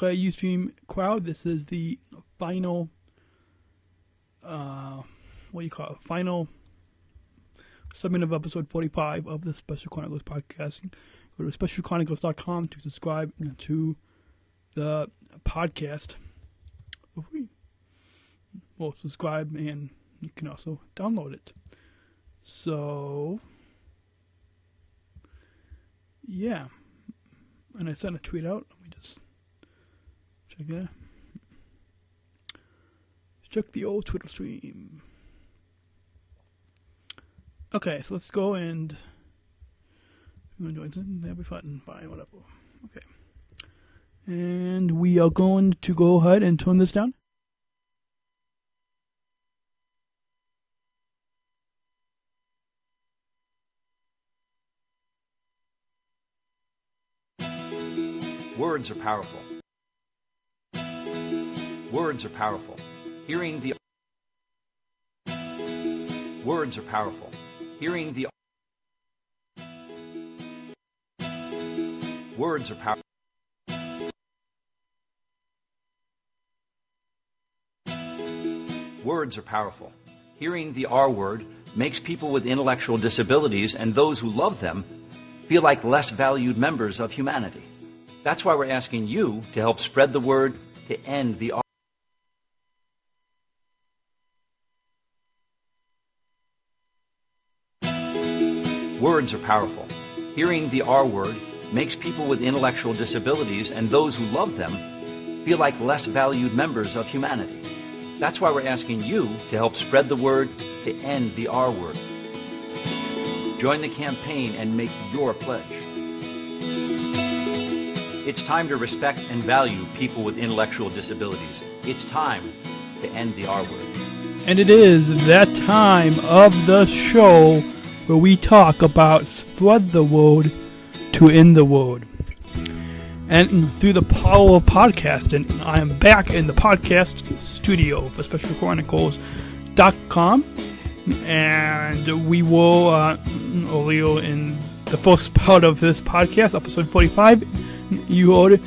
Okay, Ustream crowd, this is the final, final segment of episode 45 of the Special Chronicles podcast. Go to SpecialChronicles.com to subscribe to the podcast for free. Well, subscribe and you can also download it. So, yeah. And I sent a tweet out. Let me just check that. Check the old Twitter stream. Okay, so let's go and that'll be fun. Fine, whatever. Okay. And we are going to go ahead and turn this down. Words are powerful. Words are powerful. Hearing the words are powerful. Hearing the words are powerful. Words are powerful. Hearing the R word makes people with intellectual disabilities and those who love them feel like less valued members of humanity. That's why we're asking you to help spread the word to end the R. Words are powerful. Hearing the R word makes people with intellectual disabilities and those who love them feel like less valued members of humanity. That's why we're asking you to help spread the word to end the R word. Join the campaign and make your pledge. It's time to respect and value people with intellectual disabilities. It's time to end the R word. And it is that time of the show where we talk about spread the word to end the word. And through the power of podcasting, I am back in the podcast studio for SpecialChroniclesPodcastEpisode45. And we will, earlier in the first part of this podcast, episode 45, you heard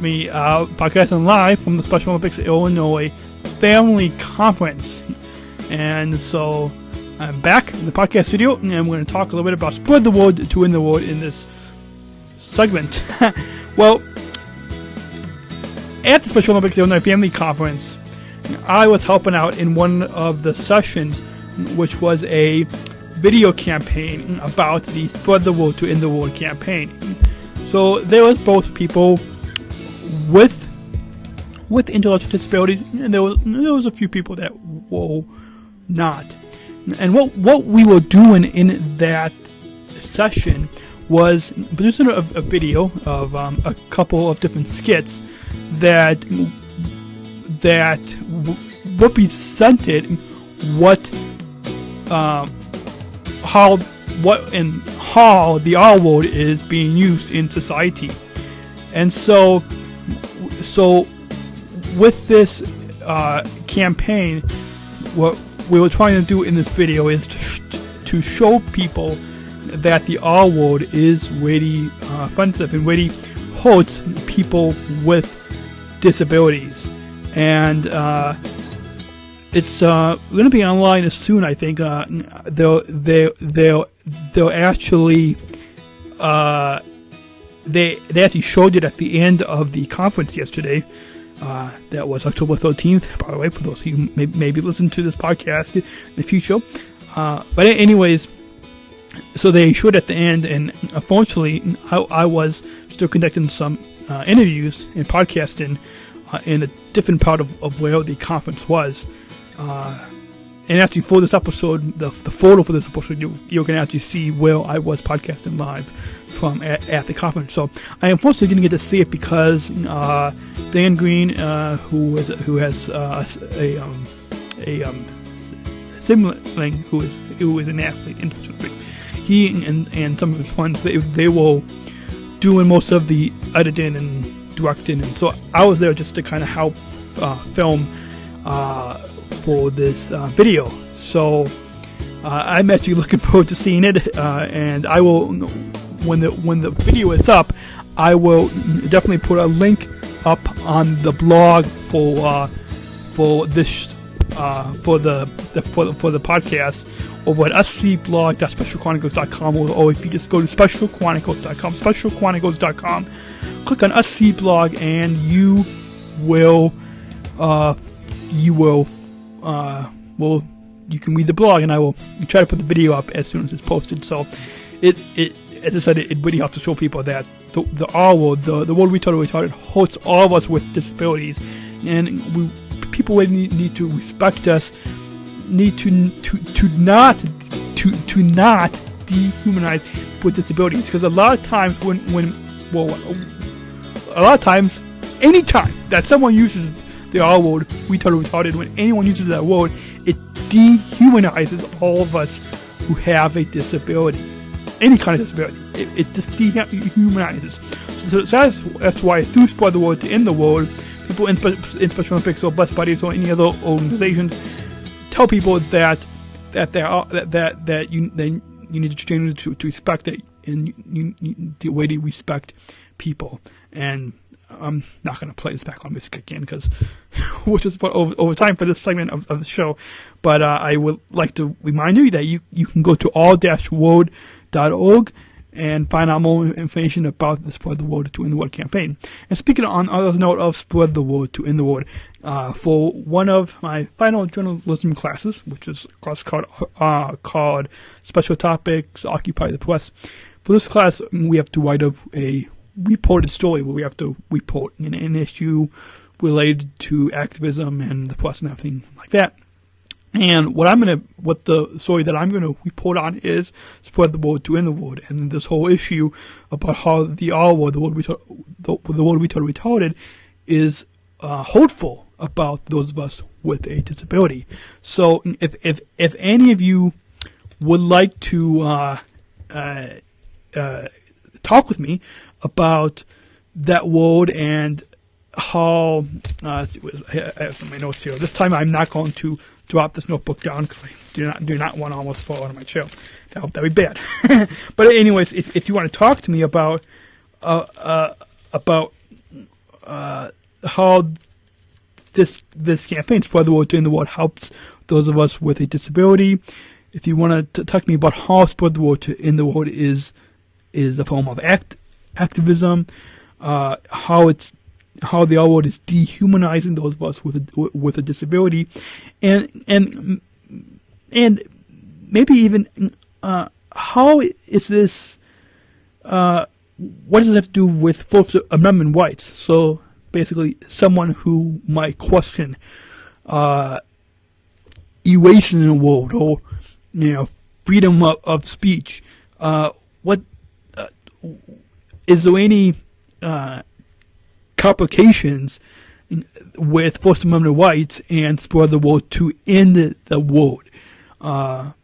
me podcasting live from the Special Olympics Illinois Family Conference. And so I'm back in the podcast studio, and I'm going to talk a little bit about spread the word to win the word in this segment. Well, at the Special Olympics Illinois Family Conference, I was helping out in one of the sessions, which was a video campaign about the spread the word to end the word campaign. So there was both people with intellectual disabilities, and there was a few people that were not. And what we were doing in that session was producing a video of a couple of different skits that represented how the R word is being used in society. And so with this campaign, what we were trying to do in this video is to show people that the R word is really offensive and really hurts people with disabilities. And it's going to be online soon, I think. They'll actually they actually showed it at the end of the conference yesterday. That was October 13th, by the way, for those of you who maybe listen to this podcast in the future. But anyways, so they showed at the end, and unfortunately, I was still conducting some interviews and podcasting in a different part of where the conference was. And actually, for this episode, the photo for this episode, you can actually see where I was podcasting live from at the conference. So I unfortunately didn't get to see it because Dan Green, who has a sibling who is an athlete, he and some of his friends, they were doing most of the editing and directing, and so I was there just to kind of help film for this video. So I'm actually looking forward to seeing it, and I will, when the video is up, I will definitely put a link up on the blog for this for the podcast over at scblog.specialchronicles.com, or if you just go to specialchronicles.com, click on SC blog, and you can read the blog, and I will try to put the video up as soon as it's posted. So it as I said, it really helps to show people that the R world, the world retarded hosts all of us with disabilities, and people really need to respect us, need to not dehumanize with disabilities, because a lot of times anytime that someone uses the R word, retarded, when anyone uses that word, it dehumanizes all of us who have a disability, any kind of disability. It just dehumanizes. So that's why I do spread the word to end the world. People in Special Olympics or Blessed Buddies or any other organizations tell people that you need to change to respect it, and the way they respect people. And I'm not going to play this background music again because we're just over time for this segment of the show. But I would like to remind you that you can go to all-world.org and find out more information about the Spread the Word to End the Word campaign. And speaking on other note of Spread the Word to End the Word, for one of my final journalism classes, which is a class called Special Topics Occupy the Press, for this class we have to write a reported story where we have to report an issue related to activism and the press and everything like that. And what the story that I'm gonna report on is Spread the Word to End the Word, and this whole issue about how the R word, the word retarded, is hurtful about those of us with a disability. So if any of you would like to talk with me about that word and how I have some of my notes here. This time I'm not going to drop this notebook down because I do not want to almost fall out of my chair. That'd be bad. But anyways, if you want to talk to me about how this campaign, Spread the Word to End the Word, helps those of us with a disability. If you want to talk to me about how Spread the Word to End the Word is a form of activism, how the R word is dehumanizing those of us with a disability, and maybe even how is this? What does it have to do with First Amendment rights? So basically, someone who might question erasing the word, or freedom of speech. What is there any complications with First Amendment rights and Spread the Word to End the Word? Or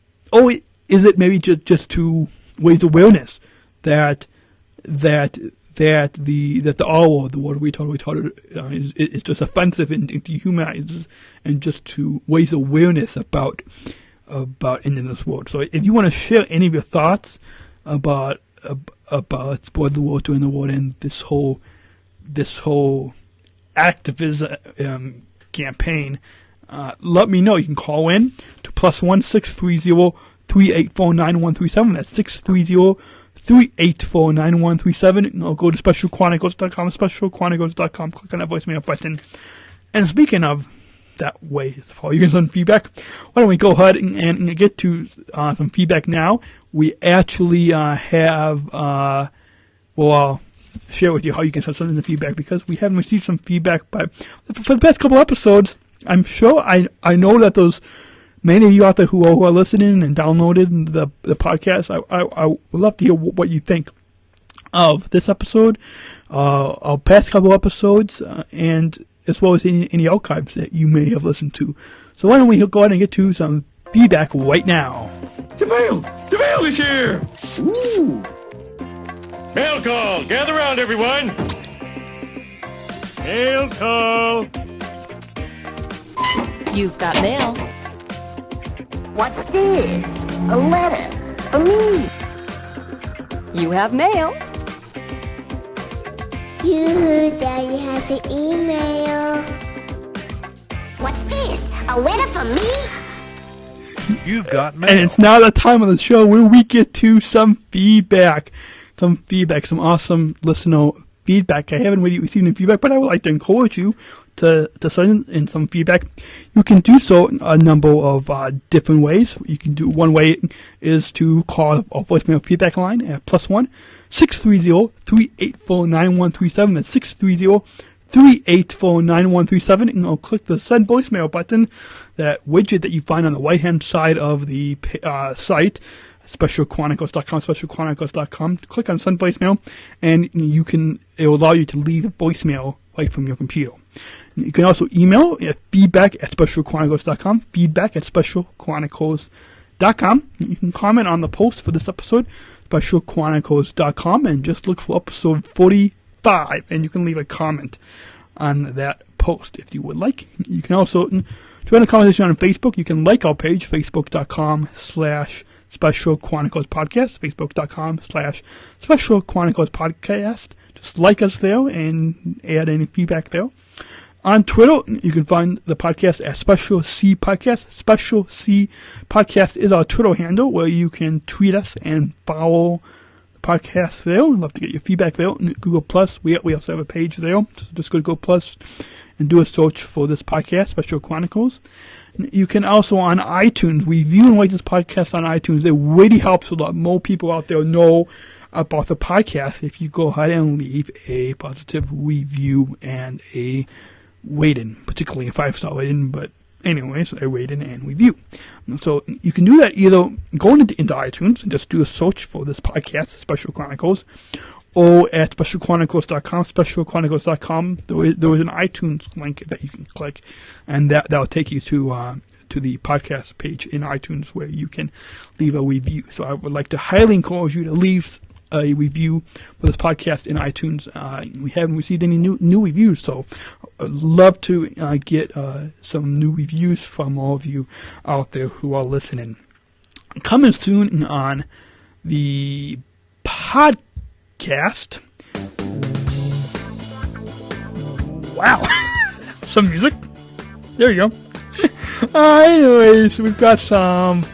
is it maybe just to raise awareness that the R word, the word retarded, is just offensive and dehumanizes, and just to raise awareness about ending this word? So if you want to share any of your thoughts about Spread the Word to End the Word and this whole activism campaign, let me know. You can call in to +1 630-384 9137. That's 630-384 9137. Or go to SpecialChronicles.com, SpecialChronicles.com. Click on that voicemail button. And speaking of that way, for you some feedback, why don't we go ahead and get to some feedback now? We actually have, I'll share with you how you can send something to feedback, because we haven't received some feedback. But for the past couple episodes, I'm sure I know that there's many of you out there who are listening and downloaded the podcast. I would love to hear what you think of this episode, our past couple episodes, and as well as any archives that you may have listened to. So why don't we go ahead and get to some feedback right now. DeVale is here! Ooh. Mail call! Gather round, everyone! Mail call! You've got mail. What's this? A letter for me. You have mail. Daddy has an email. What's this? A letter for me? You've got mail. And it's now the time of the show where we get to some feedback. Some awesome listener feedback. I haven't really received any feedback, but I would like to encourage you to send in some feedback. You can do so in a number of different ways. You can do one way is to call our voicemail feedback line at +1 630-384-9137. That's 630-384-9137. And I'll click the send voicemail button, that widget that you find on the right hand side of the site, SpecialChronicles.com, SpecialChronicles.com. Click on send voicemail, and it will allow you to leave a voicemail right from your computer. You can also email at feedback@SpecialChronicles.com, feedback@SpecialChronicles.com. You can comment on the post for this episode, SpecialChronicles.com, and just look for episode 45, and you can leave a comment on that post if you would like. You can also join the conversation on Facebook. You can like our page, facebook.com/SpecialChroniclesPodcast, facebook.com/SpecialChroniclesPodcast. Just like us there and add any feedback there. On Twitter, you can find the podcast at Special C Podcast. Special C Podcast is our Twitter handle where you can tweet us and follow the podcast there. We'd love to get your feedback there. Google Plus, we also have a page there. So just go to Google Plus and do a search for this podcast, Special Chronicles. You can also on iTunes review and rate this podcast on iTunes. It really helps a lot more people out there know about the podcast if you go ahead and leave a positive review and a rating, particularly a 5-star rating, but anyways, a rating and review. So you can do that either going into iTunes and just do a search for this podcast, Special Chronicles, or at SpecialChronicles.com, SpecialChronicles.com. There is an iTunes link that you can click, and that will take you to the podcast page in iTunes where you can leave a review. So I would like to highly encourage you to leave a review for this podcast in iTunes. We haven't received any new reviews, so I'd love to get some new reviews from all of you out there who are listening. Coming soon on the podcast. Wow. Some music. There you go. Anyways, we've got some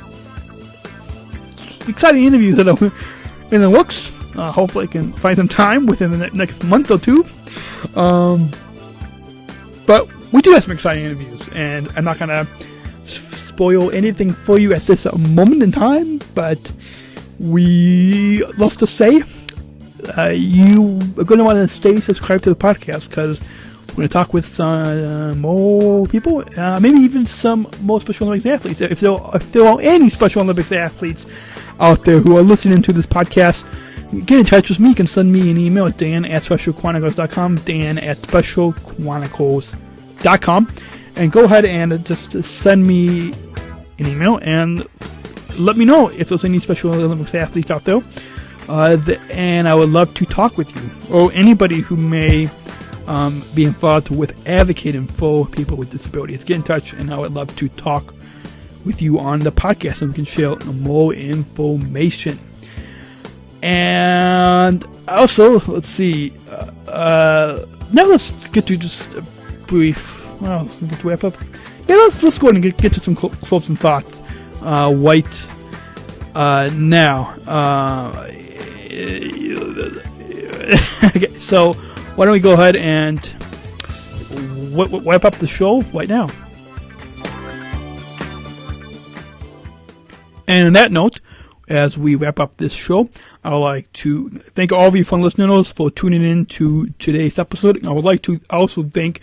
exciting interviews in the works. Hopefully I can find some time within the next month or two. But we do have some exciting interviews, and I'm not going to spoil anything for you at this moment in time, but let's just say you are going to want to stay subscribed to the podcast, because we're going to talk with some more people, maybe even some more Special Olympics athletes. If there are any Special Olympics athletes out there who are listening to this podcast, get in touch with me. You can send me an email at dan@SpecialChronicles.com, dan@SpecialChronicles.com, and go ahead and just send me an email and let me know if there's any Special Olympics athletes out there, and I would love to talk with you, or anybody who may be involved with advocating for people with disabilities. Get in touch, and I would love to talk with you on the podcast, and we can share more information. And also, let's see. Now let's get to just a brief. Well, we get to wrap up. Yeah, let's go ahead and get to some closing thoughts. White now. Okay, so why don't we go ahead and wrap up the show right now? And on that note, as we wrap up this show, I would like to thank all of you fun listeners for tuning in to today's episode. I would like to also thank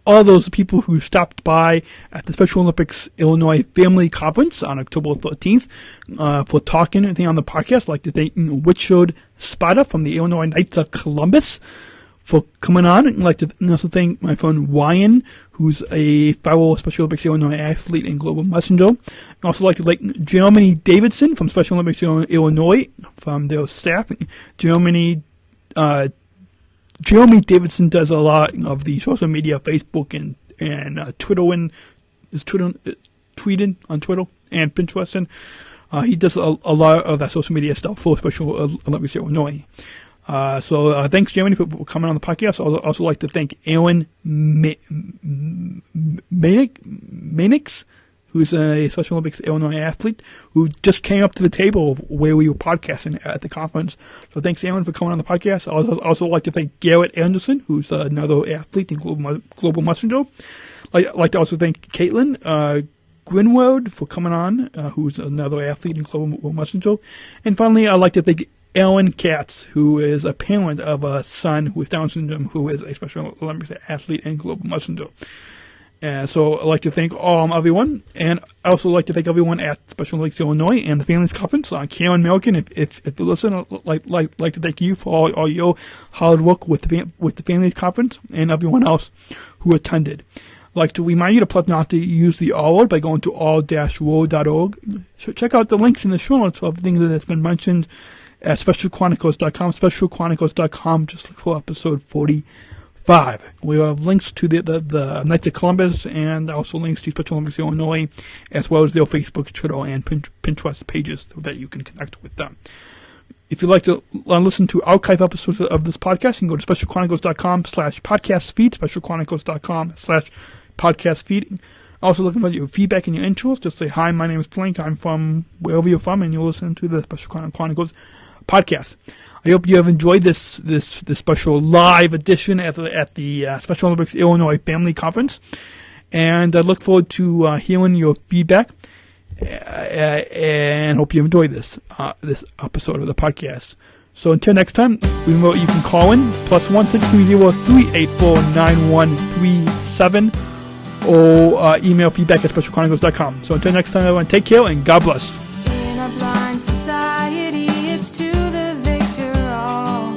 all those people who stopped by at the Special Olympics Illinois Family Conference on October 13th for talking and everything on the podcast. I'd like to thank Richard Spada from the Illinois Knights of Columbus for coming on. I'd like to also thank my friend Ryan, who's a fellow Special Olympics Illinois athlete and global messenger. I'd also like to thank Jeremy Davidson from Special Olympics Illinois, from their staff. Jeremy Davidson does a lot of the social media, Facebook and Twitter, and is tweeting on Twitter and Pinterest. And he does a lot of that social media stuff for Special Olympics Illinois. So thanks, Jeremy, for coming on the podcast. I'd also like to thank Alan Manix, who's a Special Olympics Illinois athlete, who just came up to the table of where we were podcasting at the conference. So thanks, Alan, for coming on the podcast. I'd also like to thank Garrett Anderson, who's another athlete in Global Messenger. I'd like to also thank Caitlin Grinwald for coming on, who's another athlete in Global Messenger. And finally, I'd like to thank Alan Katz, who is a parent of a son with Down syndrome, who is a Special Olympics athlete and Global Messenger. So I'd like to thank everyone, and I also like to thank everyone at Special Olympics Illinois and the Families Conference. Karen Milliken, if you listen, I'd like to thank you for all your hard work with the Families Conference and everyone else who attended. I'd like to remind you to please not to use the R word by going to all-road.org. So check out the links in the show notes of everything that's been mentioned at SpecialChronicles.com. SpecialChronicles.com, just look for episode 45. We have links to the Knights of Columbus and also links to Special Olympics Illinois, as well as their Facebook, Twitter, and Pinterest pages so that you can connect with them. If you'd like to listen to archive episodes of this podcast, you can go to SpecialChronicles.com/podcast feed, SpecialChronicles.com/podcast feed. Also looking for your feedback and your intros. Just say, hi, my name is Plank. I'm from wherever you're from, and you'll listen to the Special Chronicles podcast. I hope you have enjoyed this special live edition at the Special Olympics Illinois Family Conference, and I look forward to hearing your feedback, and hope you enjoyed this episode of the podcast. So until next time, remember you can call in +1-630-384-9137 or email feedback at SpecialChronicles.com. So until next time, everyone, take care and God bless. In a blind society, it's to the victor all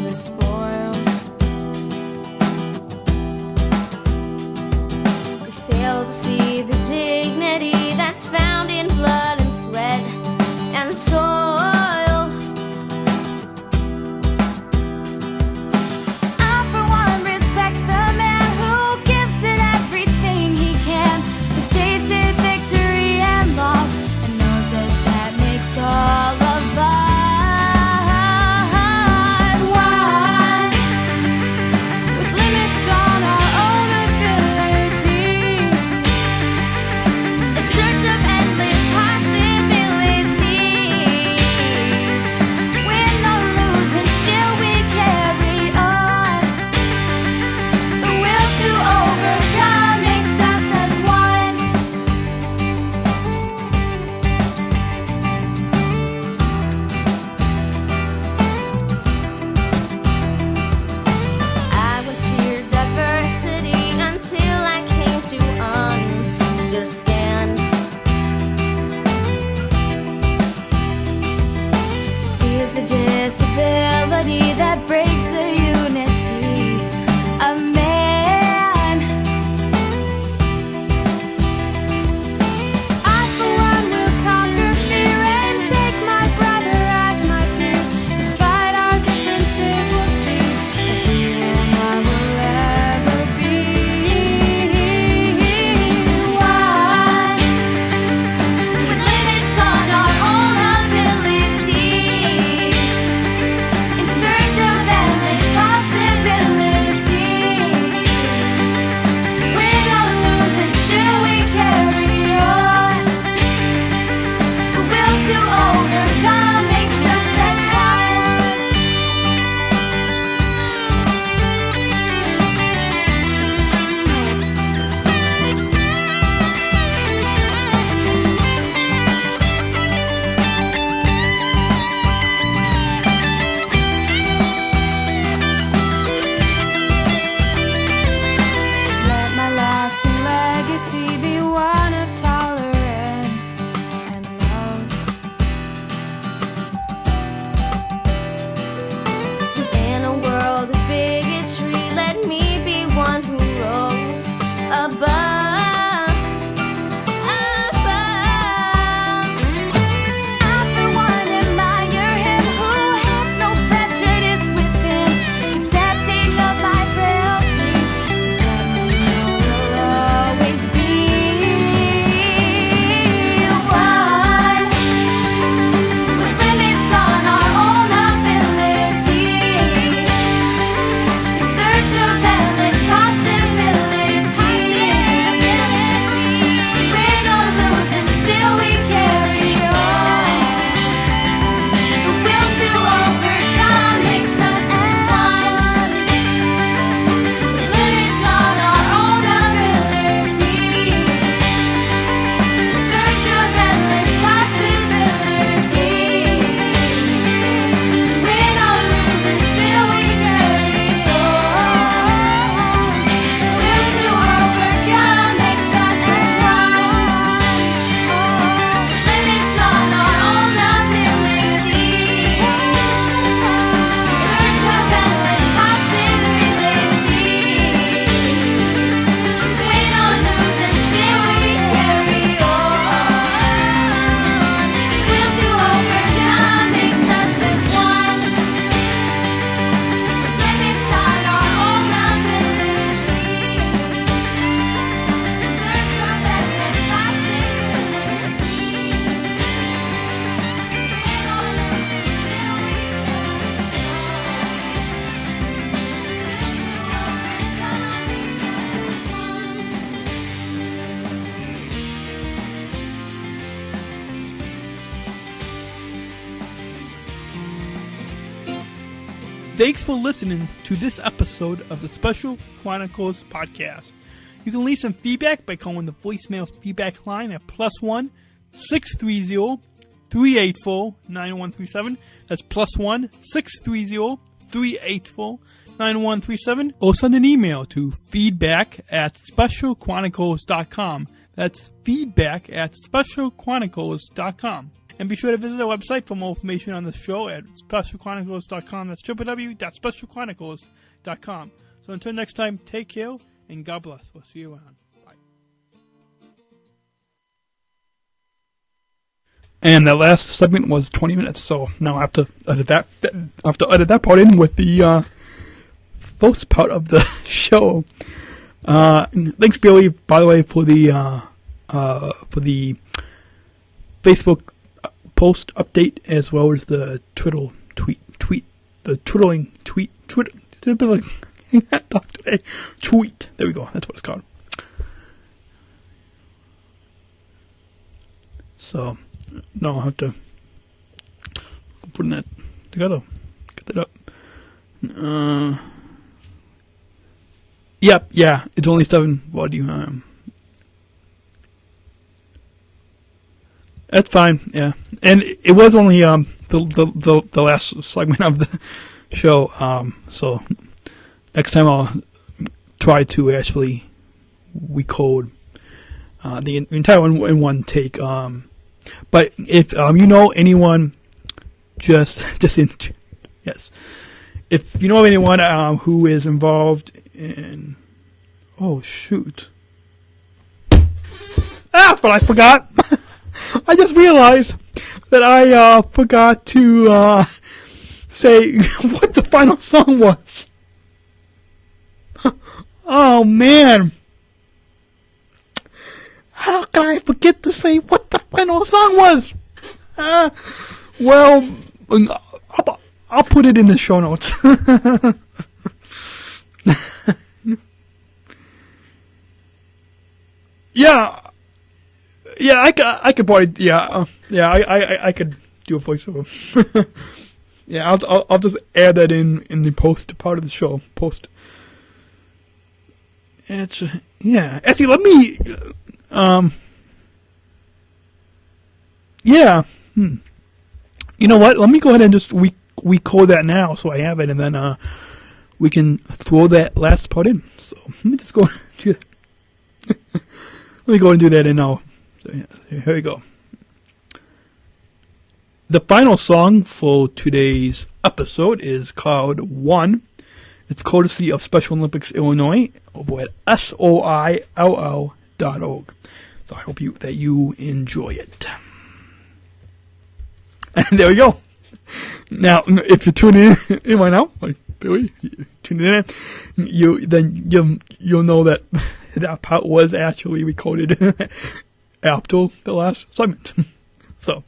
the spoils. We fail to see the dignity that's found in blood and sweat and soil. I, for one, respect the man who gives it everything he can. Who's tasted victory and loss and knows that Thanks for listening to this episode of the Special Chronicles podcast. You can leave some feedback by calling the voicemail feedback line at +1 630 384 9137. That's +1 630 384 9137. Or send an email to feedback@SpecialChronicles.com. That's feedback@SpecialChronicles.com. And be sure to visit our website for more information on the show at SpecialChronicles.com. That's www.SpecialChronicles.com. So until next time, take care and God bless. We'll see you around. Bye. And that last segment was 20 minutes, so now I have to edit that. Part in with the first part of the show. Thanks, Billy, by the way, for the Facebook post update, as well as the Twitter tweet. There we go. That's what it's called. So now I'll have to put that together. Get that up. Yep. Yeah. It's only 7. What do you? That's fine, yeah. And it was only the last segment of the show. So next time I'll try to actually record the entire one in one take. But if you know anyone, yes, if you know anyone who is involved in, oh shoot, that's what I forgot. I just realized that I forgot to say what the final song was. Oh man. How can I forget to say what the final song was? Well, I'll put it in the show notes. Yeah, I could probably, I could do a voiceover. Yeah, I'll just add that in the post part of the show. Post. It's, yeah. Actually, let me, yeah. You know what? Let me go ahead and just record that now, so I have it, and then we can throw that last part in. So let me just go do that. Let me go and do that, and now. So, yeah, here we go. The final song for today's episode is called One. It's courtesy of Special Olympics Illinois over at SOILL.org. So I hope that you enjoy it. And there we go. Now, if you tune in right now, like Billy, you tune in, you'll know that that part was actually recorded after the last segment. So,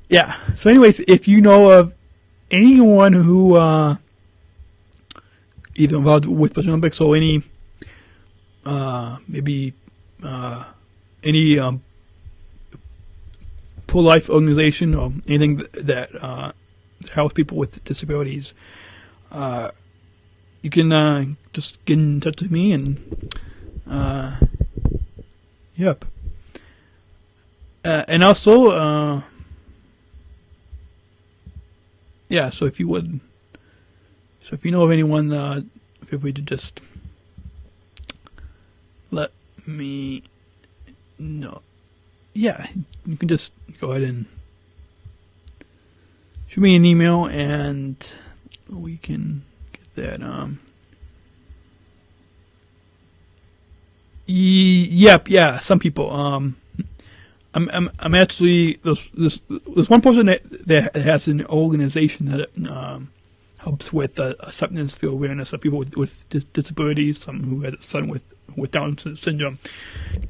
yeah. So, anyways, if you know of anyone who either involved with Special Olympics or any pro-life organization or anything that helps people with disabilities, you can just get in touch with me and yep. And also, yeah. So if you know of anyone, feel free to just let me know. Yeah, you can just go ahead and shoot me an email, and we can get that. Yep, yeah. Some people. I'm actually there's one person that has an organization that helps with acceptance through awareness of people with disabilities. Some who has a son with Down syndrome.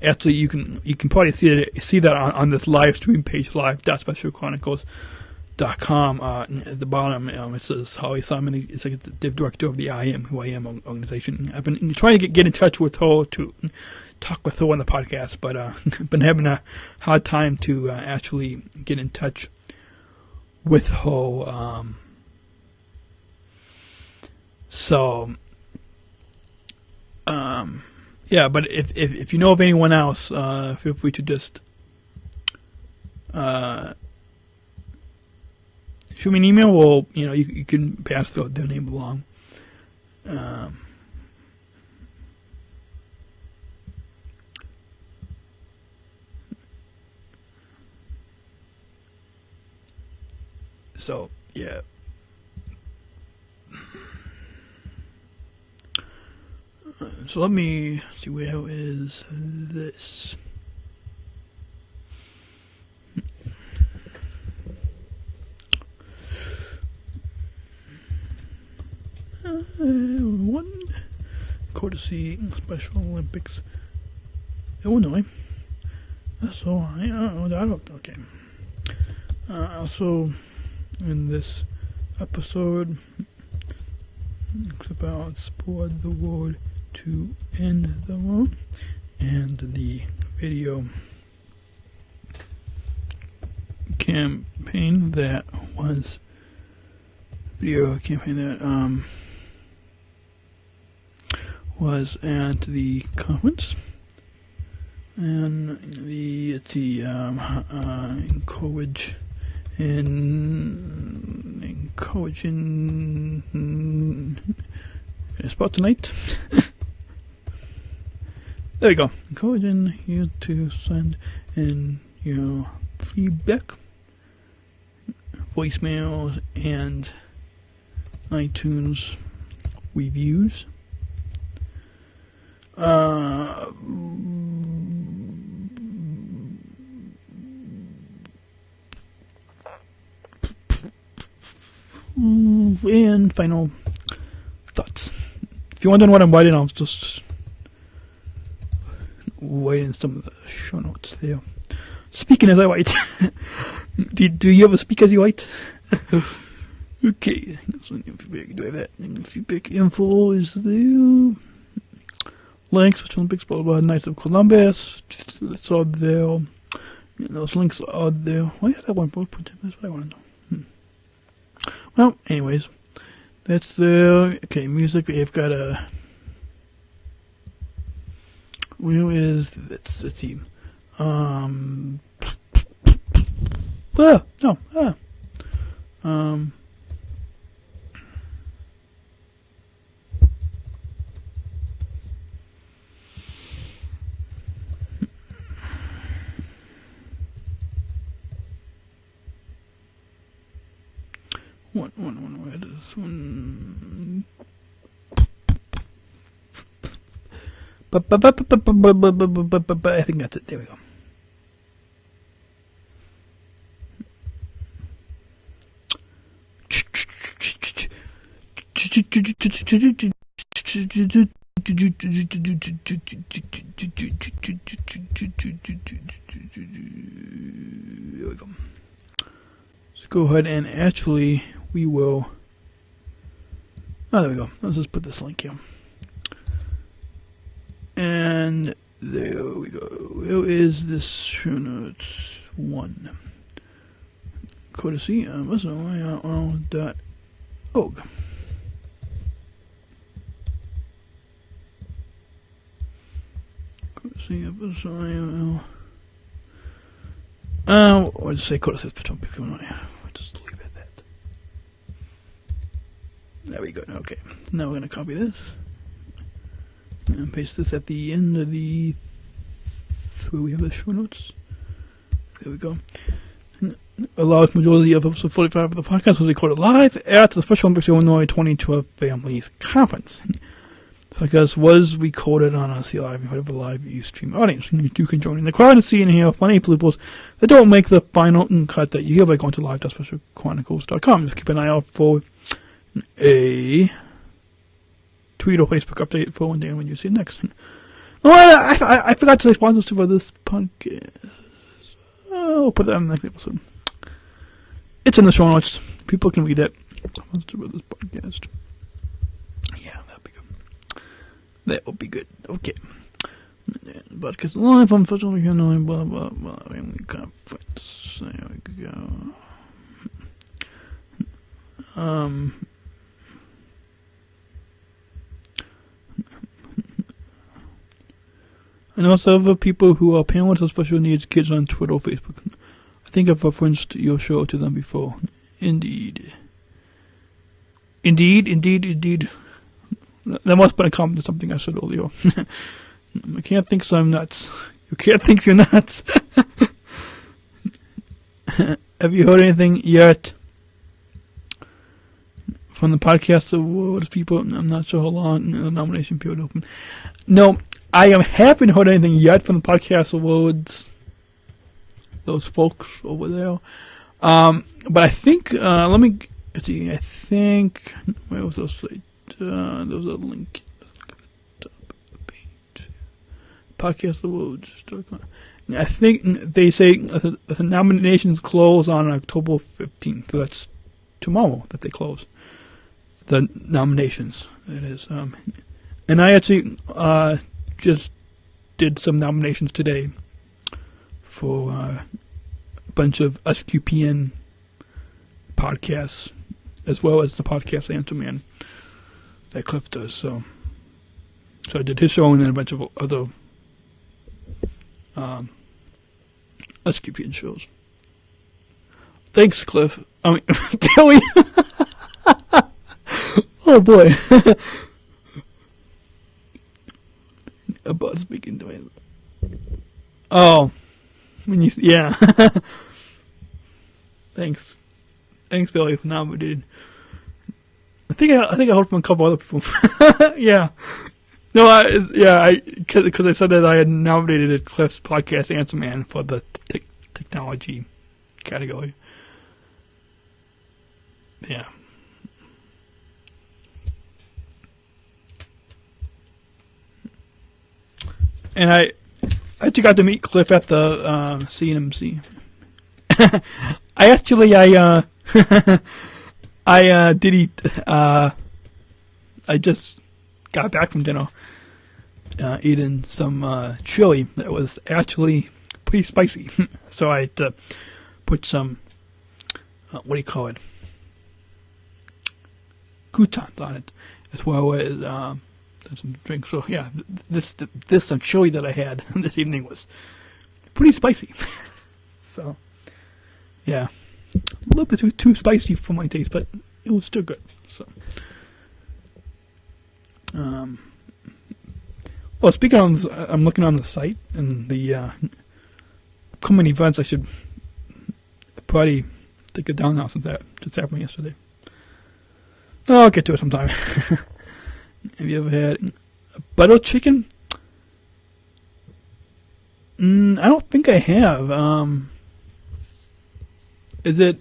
Actually, you can probably see that on this live stream page, live.SpecialChronicles.com. At the bottom, it says Holly Simon is executive director of the I Am Who I Am organization. I've been trying to get in touch with her to talk with her on the podcast, but I've been having a hard time to actually get in touch with her. So, yeah, but if you know of anyone else, feel free to just shoot me an email, or you can pass their name along. So yeah. So let me see, where is this? One courtesy Special Olympics Illinois. That's all I don't. Okay. Also, in this episode, it's about spread the word to end the world, and the video campaign that was at the conference, and encouraging spot tonight. There we go. Encouraging you to send in your feedback, voicemails, and iTunes reviews. And final thoughts. If you're wondering what I'm writing, I'll just write in some of the show notes there. Speaking as I write. do you ever speak as you write? Okay. So do I have that? Feedback info is there. Links, which Olympics, blah, blah, Knights of Columbus. It's all there. Yeah, those links are there. Why is that one both put in? That's what I want to know. Well, anyways, that's the okay. Music. We've got a. Where is that's the team? Where does one? I think that's it. There we go. There we go. Let's go ahead and actually we will. Oh, there we go. Let's just put this link here. And there we go. Where is this show notes one? Courtesy SpecialChroniclesPodcastEpisode45. Courtesy episode. Or just say courtesy SpecialChronicles. Just leave it at that. There we go. Okay. Now we're going to copy this. And paste this at the end of the where we have the show notes. There we go. A large majority of episode 45 of the podcast was recorded live at the Special Olympics Illinois 2012 Families Conference. The podcast was recorded on a live of a live Ustream audience. You can join in the crowd and see and hear funny bloopers that don't make the final cut that you hear by going to live.SpecialChronicles.com. Just keep an eye out for a tweet or Facebook update for one day when you see it next. Oh, I forgot to say sponsors for this podcast. I'll put that in the next episode. It's in the show notes. People can read that. Sponsors for this podcast. Yeah, that'll be good. That will be good. Okay. Podcast live from Special Illinois, blah, blah, blah. Family Conference. There we go. And also other people who are parents of special needs kids on Twitter or Facebook. I think I've referenced your show to them before. Indeed. That must have been a comment to something I said earlier. I can't think so, I'm nuts. You can't think you're nuts. Have you heard anything yet from the podcast awards people? I'm not sure how long the nomination period open. No, I haven't heard anything yet from the podcast awards. Those folks over there. But I think, let's see, I think, where was those site? There was a link. Podcast awards. I think they say the nominations close on October 15th. So that's tomorrow that they close. The nominations, it is. And I actually just did some nominations today for a bunch of SQPN podcasts, as well as the podcast Answer Man that Cliff does. So I did his show and then a bunch of other SQPN shows. Thanks, Cliff. I mean, Billy. Oh boy. About speaking to me. Oh, when you yeah. Thanks, Billy, for nominating. I think I heard from a couple other people. Yeah. No, because I said that I had nominated Cliff's podcast Answer Man for the technology category. Yeah. And I actually got to meet Cliff at the CNMC. I did eat. I just got back from dinner, eating some chili that was actually pretty spicy. So I had to put some, what do you call it? Croutons on it, as well as some drinks. So yeah, this chili that I had this evening was pretty spicy. So yeah, a little bit too spicy for my taste, but it was still good. So well, speaking of, I'm looking on the site and the upcoming events. I should probably take it down now since that just happened yesterday. I'll get to it sometime. Have you ever had butter chicken? I don't think I have. Is there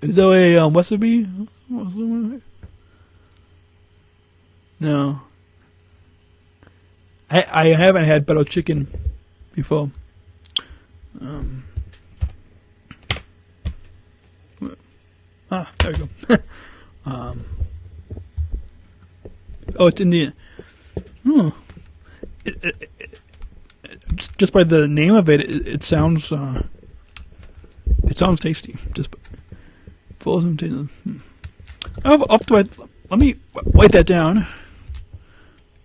a recipe? No. I haven't had butter chicken before. There we go. Oh, it's Indian. Just by the name of it, it sounds tasty. Just full of some taste. Let me write that down.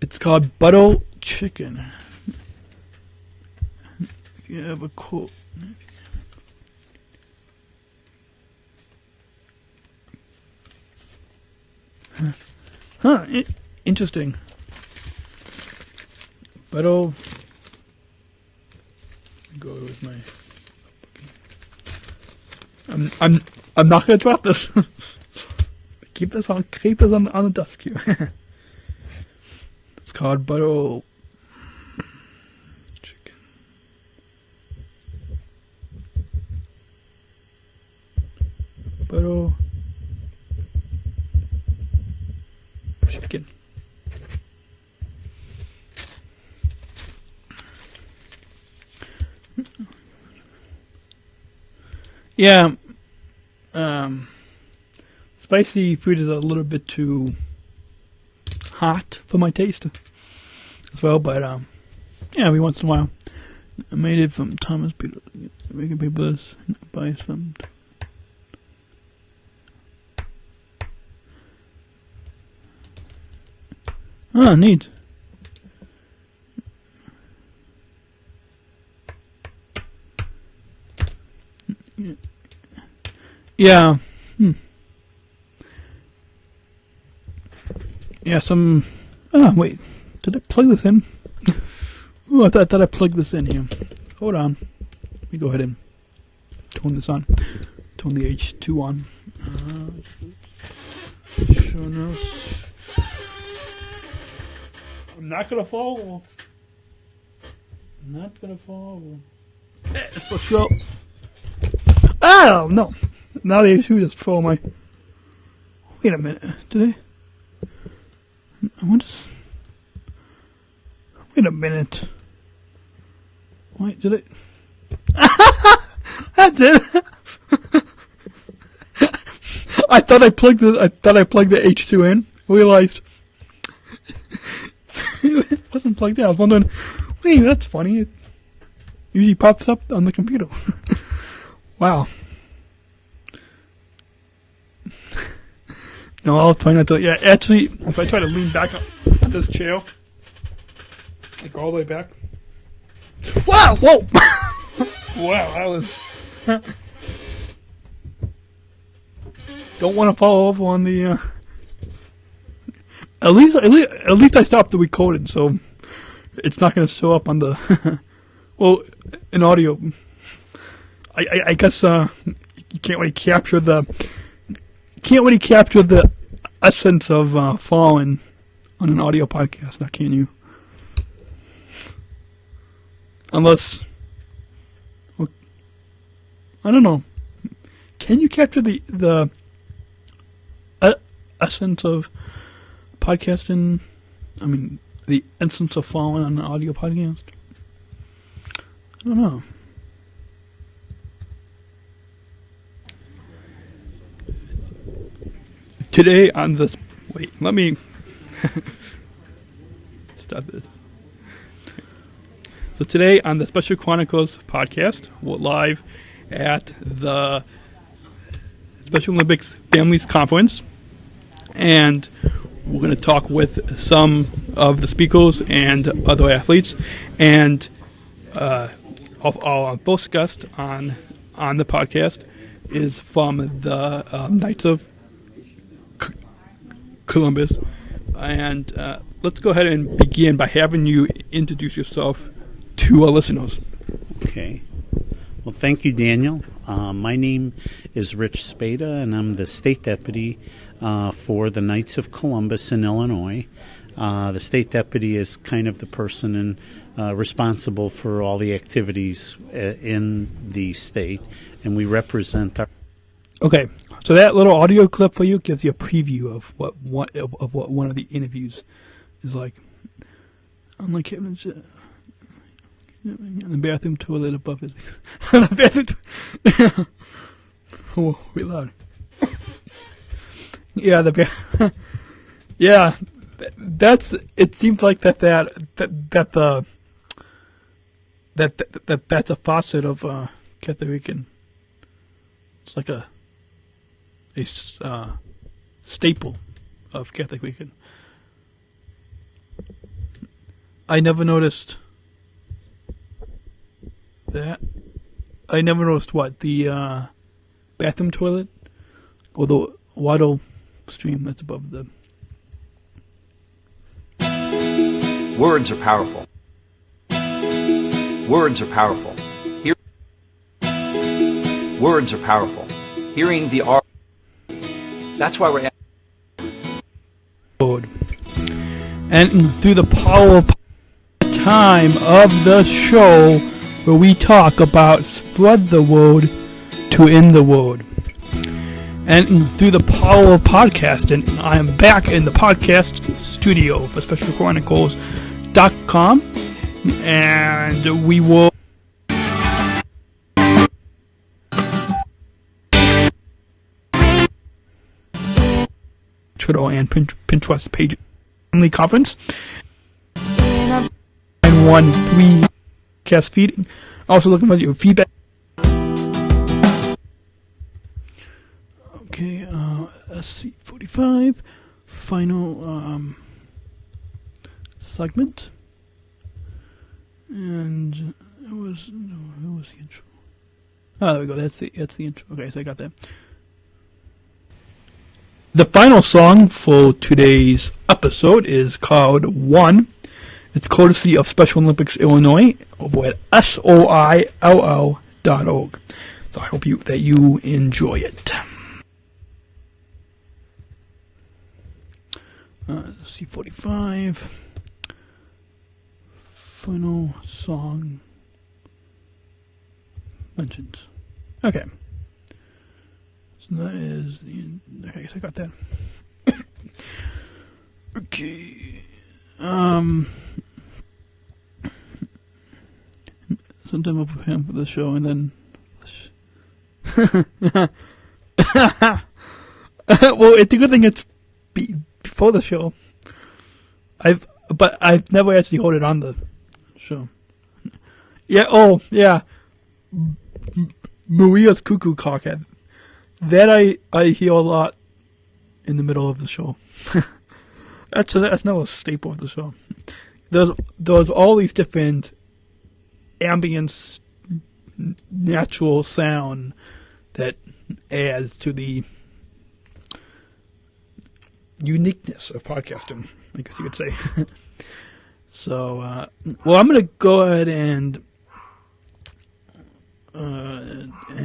It's called butter chicken. If you have a quote. Huh, interesting. Butter. Go with my. I'm not gonna drop this. Keep this on the desk here. It's called butter chicken. Butter chicken. Yeah, spicy food is a little bit too hot for my taste as well, but yeah, every once in a while. I made it from Thomas Peter, making papers, buy some. Oh, neat. Yeah. Yeah, some... Oh, wait. Did I plug this in? Oh, I thought I plugged this in here. Hold on. Let me go ahead and turn this on. Turn the H2 on. Show notes. I'm not going to follow. Not going to follow. It's for sure. Oh, no. Now the H2 just follow my... Wait a minute. Did I... What is... Wait a minute. Wait, did it? That's it. I thought I plugged the H2 in. Realized it wasn't plugged in. I was wondering, wait, that's funny. It usually pops up on the computer. Wow. No, I was trying not to. Yeah, actually, if I try to lean back on this chair, like all the way back. Wow! Whoa! Wow, that was. Don't want to follow up on the. At least I stopped the recording, so it's not going to show up on the. Well, in audio, I guess you can't really capture the. Can't really capture the essence of falling on an audio podcast, now can you? Unless, well, I don't know. Can you capture the essence of podcasting? I mean, the essence of falling on an audio podcast? I don't know. Today on this... Wait, let me... Stop this. So today on the Special Chronicles podcast, we're live at the Special Olympics Families Conference. And we're going to talk with some of the speakers and other athletes. And our first guest on the podcast is from the Knights of Columbus. And let's go ahead and begin by having you introduce yourself to our listeners. Okay. Well, thank you, Daniel. My name is Rich Spada, and I'm the state deputy for the Knights of Columbus in Illinois. The state deputy is kind of the person responsible for all the activities in the state, and we represent our... Okay, so that little audio clip for you gives you a preview of what one of the interviews is like. Unlike Kevin's in the bathroom toilet above his... the bathroom... Oh, wait loud. Yeah, yeah, that's... It seems like that's a facet of Catholic Weekend. It's like a staple of Catholic Weekend. I never noticed that. I never noticed what? The bathroom toilet? Or the water stream that's above the... Words are powerful. Words are powerful. Words are powerful. Hearing the R. That's why we're... And through the power of time of the show where we talk about spread the word to end the word. And through the power of podcasting, I am back in the podcast studio for SpecialChronicles.com, and we will Twitter and Pinterest page family conference and 1-3 cast feeding. Also looking for your feedback. Okay, SC45 final segment, and who was the intro? Oh, there we go. That's the intro. Okay, so I got that. The final song for today's episode is called One. It's courtesy of Special Olympics Illinois over at SOILL.org. So I hope that you enjoy it. C45. Final song mentioned. Okay. So that is the... Okay, I guess I got that. Okay. Sometime I'll prepare for the show and then... Well, it's a good thing it's before the show. But I've never actually heard it on the show. Yeah, yeah. Maria's Cuckoo Clock. That I hear a lot in the middle of the show. That's now a staple of the show. There's all these different ambience, natural sound that adds to the uniqueness of podcasting, I guess you could say. So, well, I'm going to go ahead and